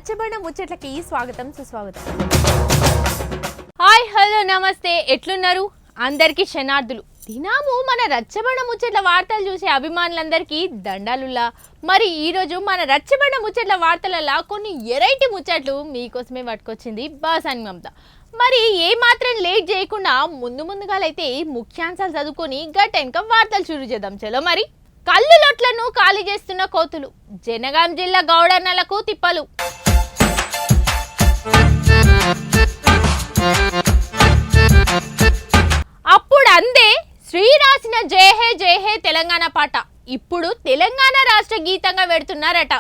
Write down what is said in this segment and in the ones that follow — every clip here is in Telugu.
రచ్చబండ ముచ్చట్లకి స్వాగతం సుస్వాగతం. హాయ్ హలో నమస్తే, ఎట్లున్నారు? అందరికీ శనార్థులు. దినాము మన రచ్చబండ ముచ్చట్ల వార్తలు చూసే అభిమానులందరికీ దండాలుల్లా. మరి ఈరోజు మన రచ్చబండ ముచ్చట్ల వార్తలలో కొన్ని ఎరైటీ ముచ్చట్లు మీకోసమే పట్టుకొచ్చింది బాసాని మమత. మరి ఏమాత్రం లేట్ చేయకుండా ముందుగాలైతే ముఖ్యాంశాలు చదువుకొని గట్టెనక వార్తలు షురూ చేద్దాం. చలో మరి. కళ్ళు లొట్లను ఖాళీ చేస్తున్న కోతులు, జనగాం జిల్లా గౌడన్నలకు తిప్పలు. అప్పుడు అందే శ్రీ రాసిన జై హే తెలంగాణ పాట ఇప్పుడు తెలంగాణ రాష్ట్ర గీతంగా పెడుతున్నారట.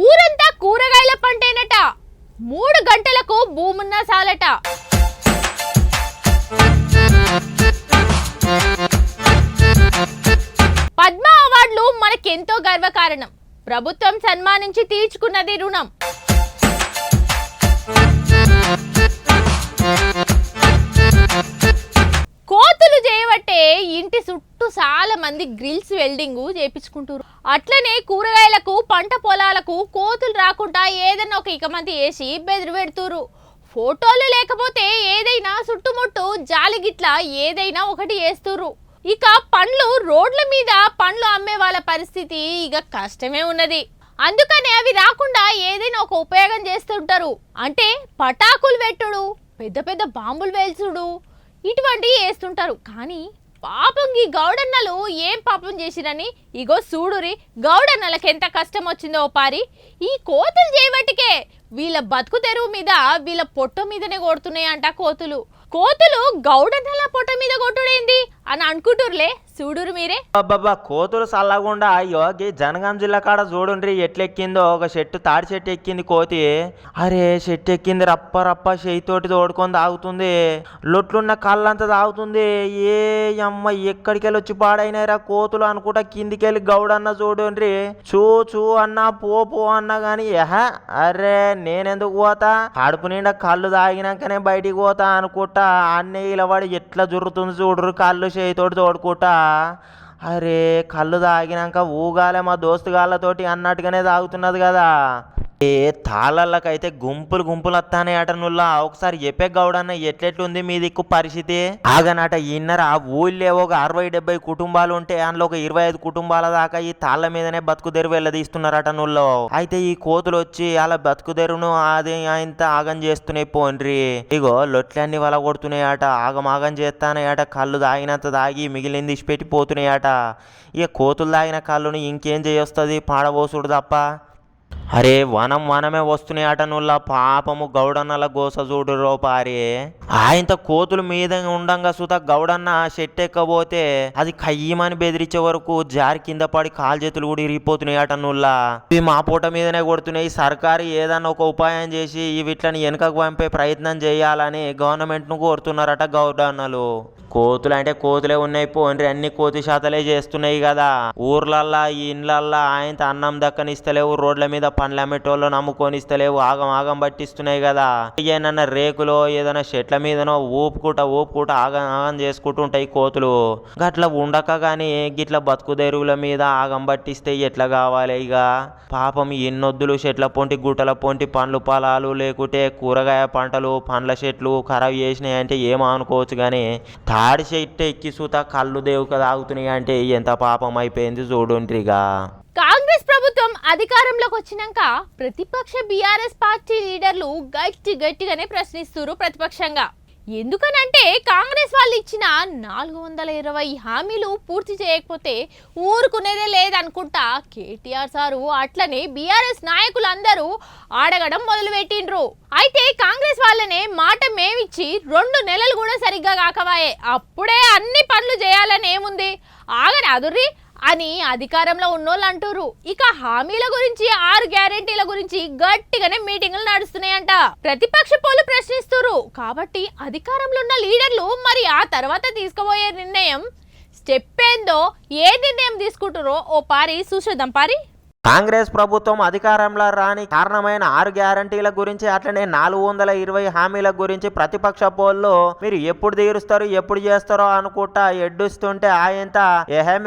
ఊరంతా కూరగాయల పంటేనట, 3 గంటలకు భూమున్నా సాలట. పద్మ అవార్డులు మనకెంతో గర్వకారణం, ప్రభుత్వం సన్మానించి తీర్చుకున్నది రుణం. కోతులు చేయబట్టే ఇంటి చుట్టూ చాలా మంది గ్రిల్స్ వెల్డింగ్ చేపించుకుంటారు. అట్లనే కూరగాయలకు పంట పొలాలకు కోతులు రాకుండా ఏదైనా ఒక ఇకమంది వేసి బెదిరి పెడుతురు. ఫోటోలు లేకపోతే ఏదైనా చుట్టుముట్టు జాలిగిట్లా ఏదైనా ఒకటి వేస్తురు. ఇక పండ్లు రోడ్ల మీద పండ్లు అమ్మే వాళ్ళ పరిస్థితి ఇక కష్టమే ఉన్నది. అందుకనే అవి రాకుండా ఏదైనా ఒక ఉపయోగం చేస్తుంటారు. అంటే పటాకులు పెట్టుడు, పెద్ద పెద్ద బాంబులు వేల్చుడు, ఇటువంటివి వేస్తుంటారు. కానీ పాపం ఈ గౌడన్నలు ఏం పాపం చేసిరని ఇగో చూడురి, గౌడన్నలకు ఎంత కష్టం వచ్చిందో పారి. ఈ కోతులు చేయబట్టికే వీళ్ళ బతుకు తెరువు మీద వీళ్ళ పొట్ట మీదనే కొడుతున్నాయంట కోతులు. కోతులు గౌడన్నల పొట్ట మీద కొట్టుడేంది అని అనుకుంటుర్లే, చూడురు మీరే. అబ్బబ్బా, కోతులు చల్లకుండా అయ్యో జనగాం జిల్లా కాడ చూడుండ్రి ఎట్లెక్కిందో. ఒక చెట్టు తాడి చెట్టు ఎక్కింది కోతి. అరే చెట్టు ఎక్కింది, రప్ప చేయితోటి తోడుకొని తాగుతుంది. లొట్లున్న కళ్ళంతా తాగుతుంది. ఏ అమ్మ ఎక్కడికెళ్ళి వచ్చి పాడైనారా కోతులు అనుకుంటా కిందికెళ్ళి గౌడన్న చూడుండ్రి. చూ అన్నా పో అన్నా గాని అరే నేనెందుకు పోతా, కడుపు నిండా కళ్ళు తాగినాకనే బయటికి పోతా అనుకుంటా అన్నయ్యల వాడు ఎట్లా జుర్రుతుంది చూడరు, కళ్ళు చేయితోటి తోడుకుంటా. అరే కళ్ళు తాగినాక ఊగాలే మా దోస్తుగాళ్ళతోటి అన్నట్టుగానే తాగుతున్నది కదా. ఏ తాళ్ళకైతే గుంపులు వస్తానే అట. నుల్లా ఒకసారి చెప్పే గౌడన్న ఎట్లెట్లుంది మీ దిక్కు పరిస్థితి? ఆగనట ఇన్నర ఊళ్ళో ఒక 60-70 కుటుంబాలు ఉంటే అందులో ఒక 25 కుటుంబాల దాకా ఈ తాళ్ళ మీదనే బతుకుదెరువు వెళ్ళదీస్తున్నారట నుల్లో. అయితే ఈ కోతులు వచ్చి అలా బతుకుదెరువును అది ఇంత ఆగం చేస్తున్నాయి పోన్రి. ఇగో లొట్లన్నీ వల కొడుతున్నాయట, ఆగం చేస్తానయట. కళ్ళు తాగినంత తాగి మిగిలింది ఇచ్చిపెట్టి పోతున్నాయట. ఇక కోతులు తాగిన కళ్ళుని ఇంకేం చేయొస్తుంది, పాడబోసుడు తప్ప. అరే వనమే వస్తున్నాయట నుల్లా. పాపము గౌడన్నల గోస చూడు పారి. ఆయనతో కోతులు మీద ఉండంగా సుత గౌడన్న చెట్టు ఎక్కబోతే అది కయ్యమని బెదిరించే వరకు జారి కింద పడి కాలు చేతులు కూడా ఇరిగిపోతున్నాయట నుల్లా. ఇవి మా పూట మీదనే కొడుతున్నాయి. సర్కారు ఏదన్నా ఒక ఉపాయం చేసి వీటిని వెనుకకు పంపే ప్రయత్నం చేయాలని గవర్నమెంట్ ను కోరుతున్నారట గౌడన్నలు. కోతులు అంటే కోతులే ఉన్నాయి పోన్రి, అన్ని కోతి శాతలే చేస్తున్నాయి కదా. ఊర్లల్లా ఈ ఇండ్లల్లా ఆయనతో అన్నం దక్కనిస్తలేవు, రోడ్ల మీద పండ్లు అమ్మేటోళ్ళు నమ్ముకొని ఇస్తలేవు, ఆగం పట్టిస్తున్నాయి కదా. ఏదన్నా రేకులో ఏదైనా చెట్ల మీదనో ఊపుకుంటా ఆగం చేసుకుంటూ ఉంటాయి కోతులు. గట్ల ఉండక గాని గిట్ల బతుకుదెరువుల మీద ఆగం పట్టిస్తే ఎట్లా కావాలి? ఇక పాపం ఎన్నొద్దులు చెట్ల పొంటి గుట్టల పొంటి పండ్లు పొలాలు లేకుంటే కూరగాయ పంటలు పండ్ల చెట్లు ఖరాబ్ చేసినాయి అంటే ఏమనుకోవచ్చు. కానీ తాడి చెట్టు ఎక్కి సూత కళ్ళు దేవుక తాగుతున్నాయి అంటే ఎంత పాపం అయిపోయింది చూడుంట్రిగా. కాంగ్రెస్ ప్రభుత్వం అధికారంలోకి వచ్చినాక ప్రతిపక్ష బీఆర్ఎస్ పార్టీ లీడర్లు గట్టిగానే ప్రశ్నిస్తున్నారు ప్రతిపక్షంగా. ఎందుకనంటే కాంగ్రెస్ వాళ్ళు ఇచ్చిన 420 హామీలు పూర్తి చేయకపోతే ఊరుకునేదే లేదనుకుంటా కేటీఆర్ సారు అట్లనే బీఆర్ఎస్ నాయకులందరూ అడగడం మొదలుపెట్టిండ్రు. అయితే కాంగ్రెస్ వాళ్ళనే మాట మేమిచ్చి 2 నెలలు కూడా సరిగ్గా కాకవాయే, అప్పుడే అన్ని పనులు చేయాలని ఏముంది, ఆగని అదుర్రి అని అధికారంలో ఉన్నోళ్ళు అంటారు. ఇక హామీల గురించి 6 గ్యారెంటీల గురించి గట్టిగానే మీటింగులు నడుస్తున్నాయంట. ప్రతిపక్ష పోలు ప్రశ్నిస్తున్నారు. కాబట్టి అధికారంలో ఉన్న లీడర్లు మరి ఆ తర్వాత తీసుకోబోయే నిర్ణయం స్టెప్ ఏందో, ఏ నిర్ణయం తీసుకుంటారో ఓ పారి చూసేద్దాం పారి. కాంగ్రెస్ ప్రభుత్వం అధికారంలో రాని కారణమైన 6 గ్యారంటీల గురించి అట్లనే 420 హామీల గురించి ప్రతిపక్ష పోల్లో మీరు ఎప్పుడు తీరుస్తారు ఎప్పుడు చేస్తారో అనుకుంటా ఎడ్డుస్తుంటే ఆయంత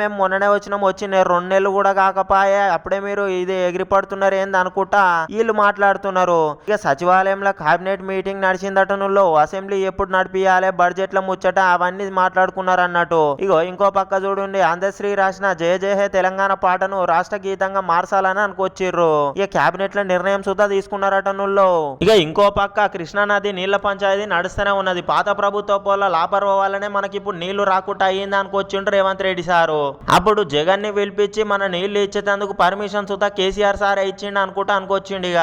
మేము మొన్ననే వచ్చి 2 నెలలు కూడా కాకపాయే అప్పుడే మీరు ఇది ఎగిరిపడుతున్నారు ఏంది అనుకుంటా వీళ్ళు మాట్లాడుతున్నారు. ఇక సచివాలయంలో కేబినెట్ మీటింగ్ నడిచిందటనుల్లో అసెంబ్లీ ఎప్పుడు నడిపియాలి బడ్జెట్ల ముచ్చట అవన్నీ మాట్లాడుకున్నారు అన్నట్టు. ఇగో ఇంకో పక్క చూడండి అందశ్రీ రాసిన జయ జయ హే తెలంగాణ పాటను రాష్ట్ర గీతంగా మార్చాలని అనుకొచ్చిర్రు. ఇక కేబినెట్ లో నిర్ణయం సుతా తీసుకున్నారటనుల్లో. ఇక ఇంకో పక్క కృష్ణానది నీళ్ల పంచాయతీ నడుస్తూనే ఉన్నది. పాత ప్రభుత్వ పోల లాపర్వ వల్లనే మనకి ఇప్పుడు నీళ్లు రాకుండా అయ్యింది అనుకొచ్చిండ్రు రేవంత్ రెడ్డి సారు. అప్పుడు జగన్ ని పిలిపించి మన నీళ్లు ఇచ్చేందుకు పర్మిషన్ సుతా కేసీఆర్ సార్ ఇచ్చిండు అనుకుంటా అనుకొచ్చిండు. ఇక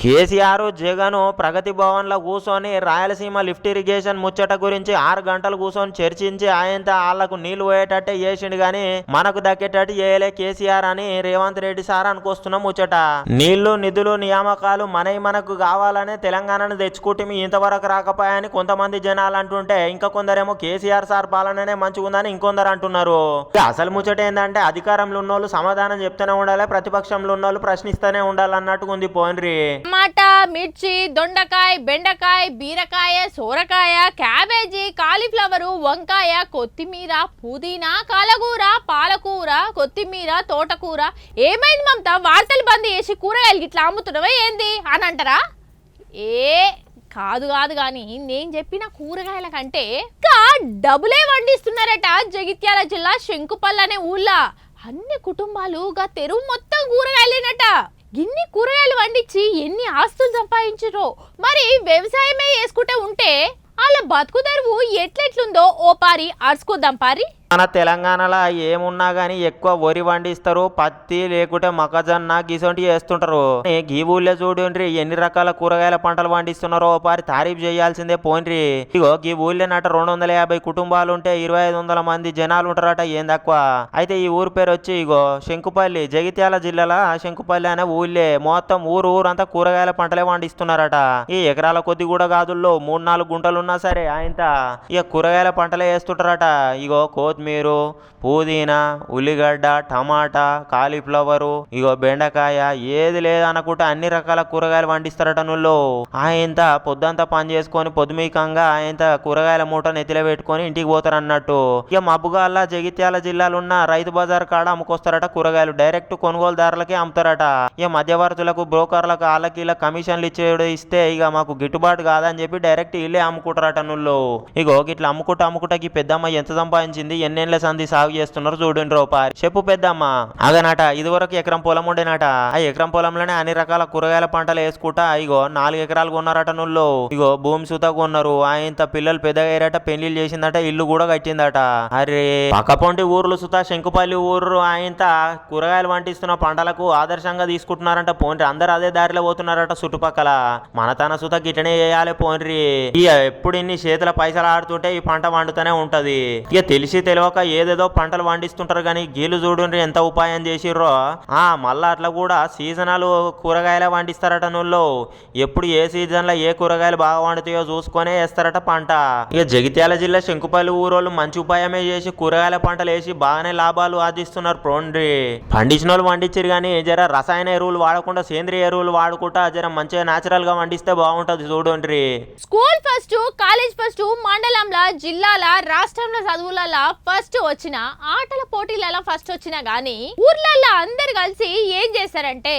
కేసీఆర్ జగన్ ప్రగతి భవన్ లో కూర్చొని రాయలసీమ లిఫ్ట్ ఇరిగేషన్ ముచ్చట గురించి 6 గంటలు కూర్చొని చర్చించి ఆయనతో వాళ్లకు నీళ్లు పోయేటట్టే చేసిండు గాని మనకు దక్కేటట్టు చేయలే కేసీఆర్ అని రేవంత్ రెడ్డి సార్ అనుకొస్తున్న ముచ్చట. నీళ్లు నిధులు నియామకాలు మనకు కావాలనే తెలంగాణను తెచ్చుకుంటే ఇంతవరకు రాకపోయాయని కొంతమంది జనాలు అంటుంటే ఇంకా కొందరేమో కేసీఆర్ సార్ పాలననే మంచిగుందని ఇంకొందరు అంటున్నారు. అసలు ముచ్చట ఏంటంటే అధికారంలో ఉన్నోళ్ళు సమాధానం చెప్తూనే ఉండాలి, ప్రతిపక్షంలో ఉన్నోళ్ళు ప్రశ్నిస్తూనే ఉండాలన్నట్టుగా ఉంది. పోయినరి టమాటా, మిర్చి, దొండకాయ, బెండకాయ, బీరకాయ, సోరకాయ, క్యాబేజీ, కాలీఫ్లవరు, వంకాయ, కొత్తిమీర, పుదీనా, కలగూర, పాలకూర, కొత్తిమీర, తోటకూర. ఏమైంది మమత వార్తలు బంద్ చేసి కూరగాయలు ఇట్లా అమ్ముతున్నావా ఏంది అని అంటారా? కాదు కానీ నేను చెప్పిన కూరగాయల కంటే ఇంకా డబులే వండిస్తున్నారట జగిత్యాల జిల్లా శంకుపల్లి అనే ఊళ్ళో. అన్ని కుటుంబాలు తెరువు మొత్తం కూరగాయలేనట. ఇన్ని కూరగాయలు వండించి ఎన్ని ఆస్తులు సంపాదించారో. మరి వ్యవసాయమే చేసుకుంటే ఉంటే వాళ్ళ బతుకు తెరువు ఎట్లెట్లుందో ఓ పారి అరుచుకోద్దాం పారి. మన తెలంగాణలో ఏమున్నా గానీ ఎక్కువ వరి వండిస్తారు, పత్తి లేకుంటే మొక్కజొన్న గిసొంటి వేస్తుంటారు. ఈ ఊళ్ళో చూడండి ఎన్ని రకాల కూరగాయల పంటలు పండిస్తున్నారో పారి తారీఫ్ చేయాల్సిందే పోయినరి. ఇగో ఈ ఊళ్ళో 250 కుటుంబాలు ఉంటే 2500 మంది జనాలు ఉంటారట ఏం తక్కువ. అయితే ఈ ఊరు పేరు వచ్చి ఇగో శంకుపల్లి, జగిత్యాల జిల్లాలో శంకుపల్లి అనే ఊళ్ళే. మొత్తం ఊరంతా కూరగాయల పంటలే పండిస్తున్నారట. ఈ ఎకరాల కొద్ది కూడా కాదుల్లో 3-4 గుంటలు ఉన్నా సరే ఆయనత ఇక కూరగాయల పంటలే వేస్తుంటారట. ఇగో కొత్తిమీర, పుదీనా, ఉల్లిగడ్డ, టమాటా, కాలీఫ్లవరు, ఇగో బెండకాయ ఏది లేదనుకుంటే అన్ని రకాల కూరగాయలు పండిస్తారట నువ్వు. ఆయనంత పొద్దంతా పని చేసుకొని పొద్దుమీకంగా ఆయనంత కూరగాయల మూట నెత్తిలో పెట్టుకొని ఇంటికి పోతారు అన్నట్టు. ఇక మబ్బుగాల్లా జగిత్యాల జిల్లాలో ఉన్న రైతు బజార్ కాడ అమ్ముకొస్తారట కూరగాయలు. డైరెక్ట్ కొనుగోలుదారులకే అమ్ముతారట. ఇక మధ్యవర్తులకు బ్రోకర్లకు వాళ్ళకి ఇలా కమిషన్లు ఇస్తే ఇక మాకు గిట్టుబాటు కాదని చెప్పి డైరెక్ట్ ఇల్లే అమ్ముకుంటారట నువ్వు. ఇగో ఇట్లా అమ్ముకుంటా ఈ పెద్దమ్మ ఎంత సంపాదించింది, ఎన్నేళ్ల సంధి సాగు చేస్తున్నారు చూడండి రూపాయి. చెప్పు పెద్దమ్మ. అదనట ఇదివరకు ఎకరం పొలం ఉండేనట. ఆ ఎకరం పొలంలోనే అన్ని రకాల కూరగాయల పంటలు వేసుకుంటా ఇగో 4 ఎకరాలు కొన్నారట నువ్వు. ఇగో భూమి సుతా కొన్నారు. ఆయన పిల్లలు పెద్దగా అయ్యారట, పెళ్లిళ్ళు చేసిందట, ఇల్లు కూడా కట్టిందట. అరే పక్కపొంటి ఊర్లు సుతా శంకుపల్లి ఊరు ఆయన కూరగాయలు పండిస్తున్న పంటలకు ఆదర్శంగా తీసుకుంటున్నారంట. పోన్రి అందరు అదే దారిలో పోతున్నారట చుట్టుపక్కల. మన తన సుతా గిట్టనే చేయాలి పోన్రి. ఇక ఎప్పుడు ఇన్ని చేతుల పైసలు ఆడుతుంటే ఈ పంట వండుతూనే ఉంటది. ఇక తెలిసి తెలియక ఏదేదో పంటలు పండిస్తుంటారు కానీ గీలు చూడండి ఎంత ఉపాయం చేసిర్రో. మళ్ళా అట్లా కూడా సీజనల్ కూరగాయలే పండిస్తారట నువ్వు. ఎప్పుడు ఏ సీజన్ లో ఏ కూరగాయలు బాగా వండుతాయో చూసుకొనే వేస్తారట పంట. ఇక జగిత్యాల జిల్లా శంకుపల్లి ఊరోళ్ళు మంచి ఉపాయమే చేసి కూరగాయల పంటలు వేసి బాగానే లాభాలు ఆర్జిస్తున్నారు. ప్రోండ్రి పండించిన వాళ్ళు పండించారు కానీ జర రసాయన ఎరువులు వాడకుండా సేంద్రియ ఎరువులు వాడుకుంటా జర మంచిగా న్యాచురల్ గా పండిస్తే బాగుంటది చూడండి. స్కూల్ ఫస్ట్, కాలేజ్ ఫస్ట్, మండలంలో, జిల్లాల, రాష్ట్రంలో చదువులలో ఫస్ట్ వచ్చిన, ఆటల పోటీలలో ఫస్ట్ వచ్చినా గానీ ఊర్లలో అందరు కలిసి ఏం చేస్తారంటే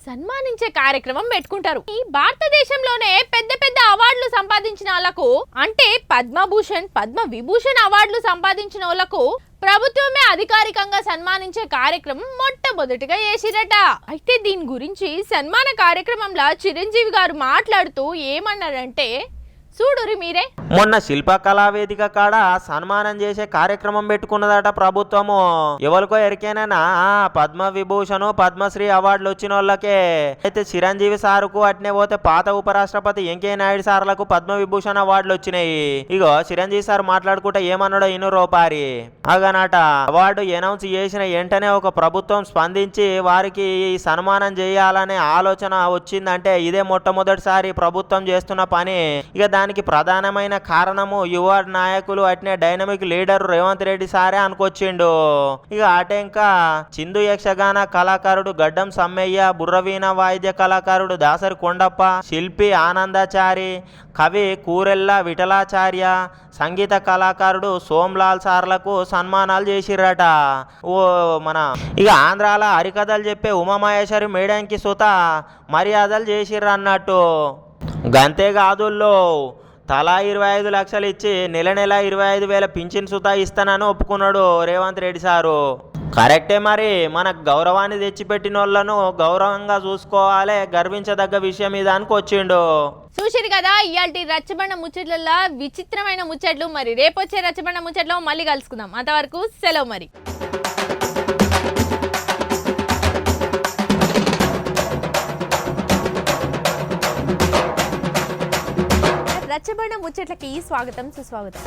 సన్మానించే కార్యక్రమం పెట్టుకుంటారు. ఈ భారతదేశంలోనే పెద్ద పెద్ద అవార్డులు సంపాదించిన వాళ్ళకు అంటే పద్మభూషణ్, పద్మ విభూషణ్ అవార్డులు సంపాదించిన వాళ్ళకు ప్రభుత్వమే అధికారికంగా సన్మానించే కార్యక్రమం మొట్టమొదటిగా చేసిరట. అయితే దీని గురించి సన్మాన కార్యక్రమంలో చిరంజీవి గారు మాట్లాడుతూ ఏమన్నారంటే చూడురి మీరే. మొన్న శిల్ప కళావేదిక కాడ సన్మానం చేసే కార్యక్రమం పెట్టుకున్నదట ప్రభుత్వము. ఎవరికో ఎరికేనా పద్మ విభూషణ్, పద్మశ్రీ అవార్డులు వచ్చిన వాళ్ళకే. అయితే చిరంజీవి సారుకు అట్నే పోతే పాత ఉపరాష్ట్రపతి వెంకయ్య నాయుడు సార్లకు పద్మ విభూషణ్ అవార్డులు వచ్చినాయి. ఇగో చిరంజీవి సార్ మాట్లాడుకుంటే ఏమన్నాడో ఇను రూపారి. అగనట అవార్డు అనౌన్స్ చేసిన వెంటనే ఒక ప్రభుత్వం స్పందించి వారికి ఈ సన్మానం చేయాలనే ఆలోచన వచ్చిందంటే ఇదే మొట్టమొదటిసారి ప్రభుత్వం చేస్తున్న పని. ఇక దానికి ప్రధానమైన కారణము యువ నాయకులు అట్నే డైనమిక్ లీడర్ రేవంత్ రెడ్డి సారే అనుకొచ్చిండు. ఇక ఆటెంక చిందు యక్షగాన కళాకారుడు గడ్డం సమ్మయ్య, బుర్రవీణ వాయిద్య కళాకారుడు దాసరి కొండప్ప, శిల్పి ఆనందాచారి, కవి కూరెల్ల విఠలాచార్య, సంగీత కళాకారుడు సోమ్లాల్ సార్లకు సన్మానాలు చేసిర్రట. ఓ మన ఇక ఆంధ్రాల హరికథలు చెప్పే ఉమామహేశ్వరి మేడంకి సుత మర్యాదలు చేసిర్రు అన్నట్టు. గంతేకాదుల్లో తలా 25 లక్షలు ఇచ్చి నెల 25,000 పింఛన్ సుతా ఇస్తానని ఒప్పుకున్నాడు రేవంత్ రెడ్డి సారు. కరెక్టే, మరి మనకు గౌరవాన్ని తెచ్చిపెట్టిన వాళ్ళను గౌరవంగా చూసుకోవాలి, గర్వించదగ్గ విషయం ఇదానికి వచ్చిండు. చూసిరు కదా ఇయాల్టి రచ్చబండ ముచ్చట్లలో విచిత్రమైన ముచ్చట్లు. మరి రేపొచ్చే రచ్చబండ ముచ్చట్లో మళ్ళీ కలుసుకుందాం. అంతవరకు సెలవు మరి. రచ్చబండ ముచ్చట్లకి స్వాగతం సుస్వాగతం.